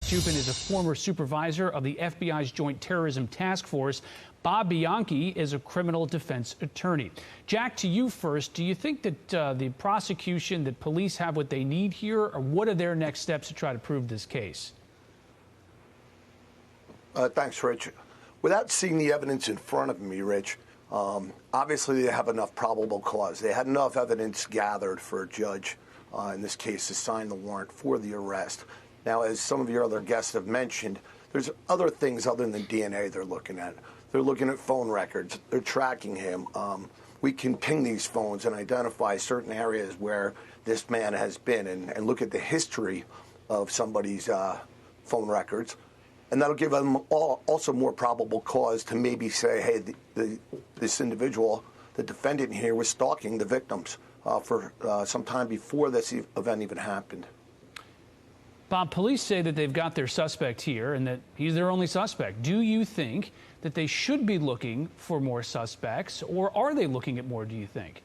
Jupin is a former supervisor of the FBI's Joint Terrorism Task Force. Bob Bianchi is a criminal defense attorney. Jack, to you first. Do you think that the prosecution, that police have what they need here, or what are their next steps to try to prove this case? Thanks, Rich. Without seeing the evidence in front of me, Rich, obviously they have enough probable cause. They had enough evidence gathered for a judge, in this case, to sign the warrant for the arrest. Now, as some of your other guests have mentioned, there's other things other than DNA they're looking at. They're looking at phone records. They're tracking him. We can ping these phones and identify certain areas where this man has been and look at the history of somebody's phone records. And that'll give them also more probable cause to maybe say, hey, this individual, the defendant here, was stalking the victims for some time before this event even happened. Bob, police say that they've got their suspect here and that he's their only suspect. Do you think that they should be looking for more suspects, or are they looking at more, do you think?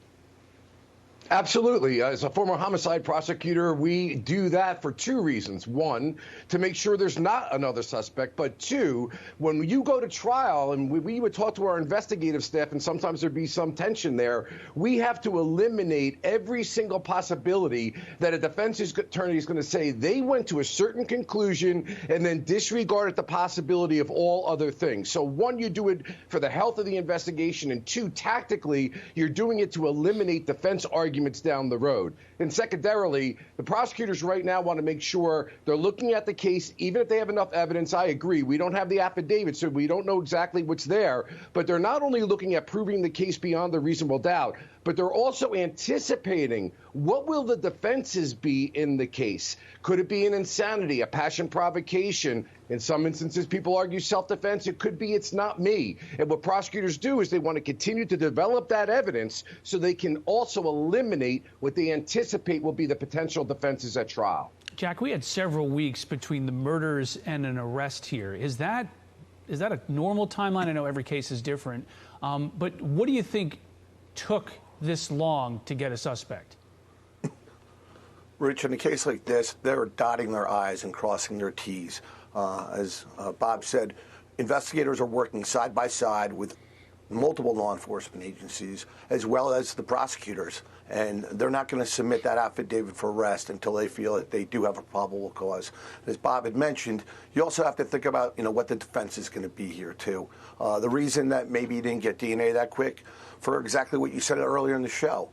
Absolutely. As a former homicide prosecutor, we do that for two reasons. One, to make sure there's not another suspect. But two, when you go to trial, and we would talk to our investigative staff, and sometimes there'd be some tension there, we have to eliminate every single possibility that a defense attorney is going to say they went to a certain conclusion and then disregarded the possibility of all other things. So one, you do it for the health of the investigation, and two, tactically, you're doing it to eliminate defense arguments down the road. And secondarily, the prosecutors right now want to make sure they're looking at the case, even if they have enough evidence. I agree. We don't have the affidavit, so we don't know exactly what's there. But they're not only looking at proving the case beyond a reasonable doubt, but they're also anticipating what will the defenses be in the case. Could it be an insanity, a passion provocation? In some instances, people argue self-defense. It could be it's not me. And what prosecutors do is they want to continue to develop that evidence so they can also eliminate what they anticipate will be the potential defenses at trial. Jack, we had several weeks between the murders and an arrest here. Is that a normal timeline? I know every case is different. But what do you think took this long to get a suspect? Rich, in a case like this, they're dotting their I's and crossing their T's. As Bob said, investigators are working side by side with multiple law enforcement agencies, as well as the prosecutors. And they're not going to submit that affidavit for arrest until they feel that they do have a probable cause. As Bob had mentioned, you also have to think about, what the defense is going to be here, too. The reason that maybe you didn't get DNA that quick, for exactly what you said earlier in the show,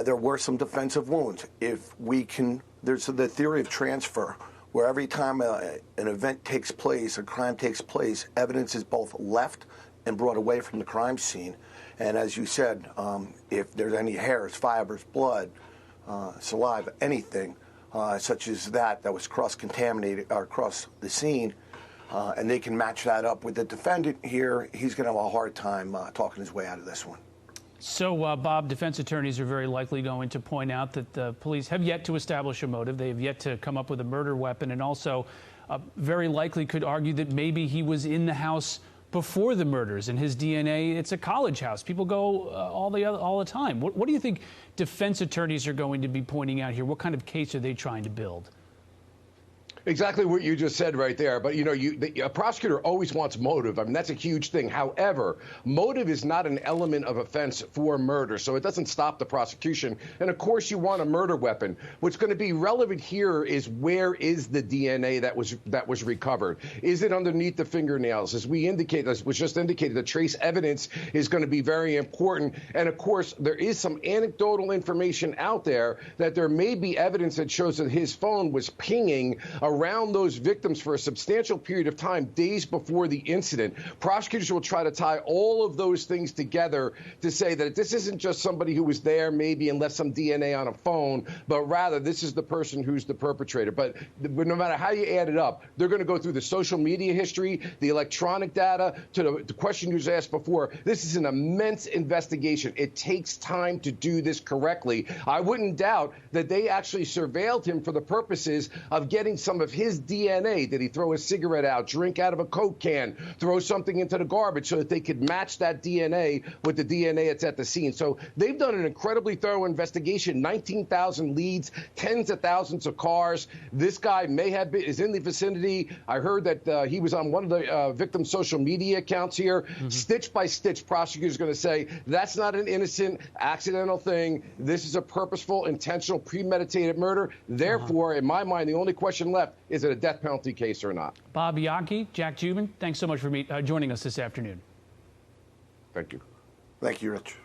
there were some defensive wounds. If we can, there's the theory of transfer, where every time an event takes place, a crime takes place, evidence is both left and brought away from the crime scene. And as you said, if there's any hairs, fibers, blood, saliva, anything such as that was cross-contaminated or across the scene, and they can match that up with the defendant here, he's going to have a hard time talking his way out of this one. So, Bob, defense attorneys are very likely going to point out that the police have yet to establish a motive. They have yet to come up with a murder weapon, and also very likely could argue that maybe he was in the house before the murders, and his DNA, it's a college house. People go all the time. What do you think defense attorneys are going to be pointing out here? What kind of case are they trying to build? Exactly what you just said right there. But, a prosecutor always wants motive. I mean, that's a huge thing. However, motive is not an element of offense for murder, so it doesn't stop the prosecution. And, of course, you want a murder weapon. What's going to be relevant here is where is the DNA that was recovered? Is it underneath the fingernails? As was just indicated, the trace evidence is going to be very important. And, of course, there is some anecdotal information out there that there may be evidence that shows that his phone was pinging around those victims for a substantial period of time, days before the incident. Prosecutors will try to tie all of those things together to say that this isn't just somebody who was there maybe and left some DNA on a phone, but rather this is the person who's the perpetrator. But no matter how you add it up, they're going to go through the social media history, the electronic data, to the question you was asked before. This is an immense investigation. It takes time to do this correctly. I wouldn't doubt that they actually surveilled him for the purposes of getting some of his DNA. Did he throw a cigarette out, drink out of a Coke can, throw something into the garbage, so that they could match that DNA with the DNA that's at the scene? So they've done an incredibly thorough investigation, 19,000 leads, tens of thousands of cars. This guy is in the vicinity. I heard that he was on one of the victim's social media accounts here. Stitch by stitch, prosecutors going to say that's not an innocent, accidental thing. This is a purposeful, intentional, premeditated murder. Therefore, in my mind, the only question left is it a death penalty case or not. Bob Bianchi, Jack Jupin, thanks so much for joining us this afternoon. Thank you. Thank you, Rich.